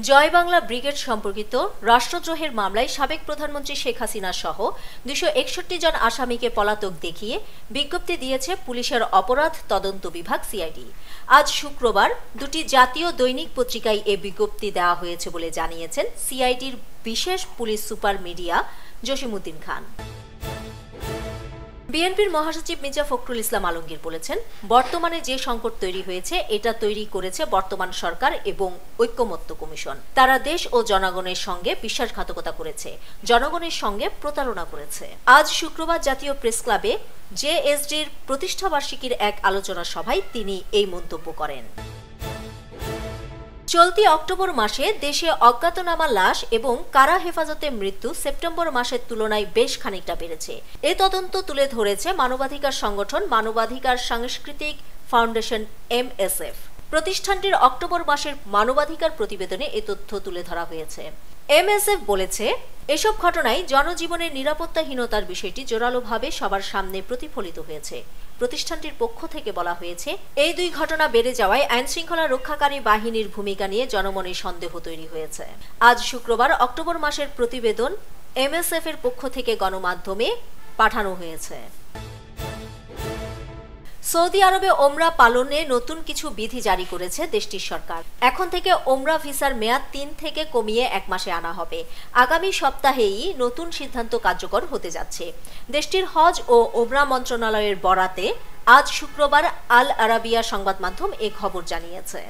জয় Bangla brigade সম্পর্কিত রাষ্ট্রদ্রোহের মামলায় সাবেক প্রধানমন্ত্রী শেখ হাসিনা সহ 261 জন আসামিকে পলাতক দেখিয়ে বিজ্ঞপ্তি দিয়েছে পুলিশের অপরাধ তদন্ত বিভাগ সিআইডি। আজ শুক্রবার দুটি জাতীয় দৈনিক পত্রিকায় এ বিজ্ঞপ্তি দেওয়া হয়েছে বলে জানিয়েছেন সিআইডির বিশেষ পুলিশ সুপার মিডিয়া জসিমউদ্দিন খান। বিএনপির মহাসচিব মির্জা ফখরুল ইসলাম আলমগীর বলেছেন, বর্তমানে যে সংকট তৈরি হয়েছে এটা তৈরি করেছে বর্তমান সরকার এবং ঐক্যমত্য কমিশন। তারা দেশ ও জনগণের সঙ্গে বিশ্বাসঘাতকতা করেছে, জনগণের সঙ্গে প্রতারণা করেছে। আজ শুক্রবার জাতীয় প্রেস ক্লাবে জেএসডির প্রতিষ্ঠাবার্ষিকীর এক আলোচনা সভায় তিনি এই মন্তব্য করেন। চলতি অক্টোবর মাসে দেশে অজ্ঞাতনামা লাশ এবং কারা হেফাজতে মৃত্যু সেপ্টেম্বর মাসের তুলনায় বেশ খানিকটা বেড়েছে। এ তদন্ত তুলে ধরেছে মানবাধিকার সংগঠন মানবাধিকার সাংস্কৃতিক ফাউন্ডেশন MSF। প্রতিষ্ঠানটির অক্টোবর মাসের মানবাধিকার প্রতিবেদনে এ তথ্য তুলে ধরা হয়েছে। MSF বলেছে, এসব ঘটনায় জনজীবনের নিরাপত্তাহীনতার বিষয়টি জোরালোভাবে সবার সামনে প্রতিফলিত হয়েছে। প্রতিষ্ঠানটির পক্ষ থেকে বলা হয়েছে, এই দুই ঘটনা বেড়ে যাওয়ায় আইনশৃঙ্খলা রক্ষাকারী বাহিনীর ভূমিকা নিয়ে জনমনে সন্দেহ তৈরি হয়েছে। আজ শুক্রবার অক্টোবর মাসের প্রতিবেদন MSF এর পক্ষ থেকে গণমাধ্যমে পাঠানো হয়েছে। সৌদি আরবে ওমরা পালনে নতুন কিছু বিধি জারি করেছে দেশটির সরকার। এখন থেকে ওমরা ভিসার মেয়াদ 3 থেকে কমিয়ে 1 মাসে আনা হবে। আগামী সপ্তাহেই নতুন সিদ্ধান্ত কার্যকর হতে যাচ্ছে। দেশটির হজ ও ওমরা মন্ত্রণালয়ের বরাতে আজ শুক্রবার আল আরাবিয়া সংবাদ মাধ্যম এ খবর জানিয়েছে।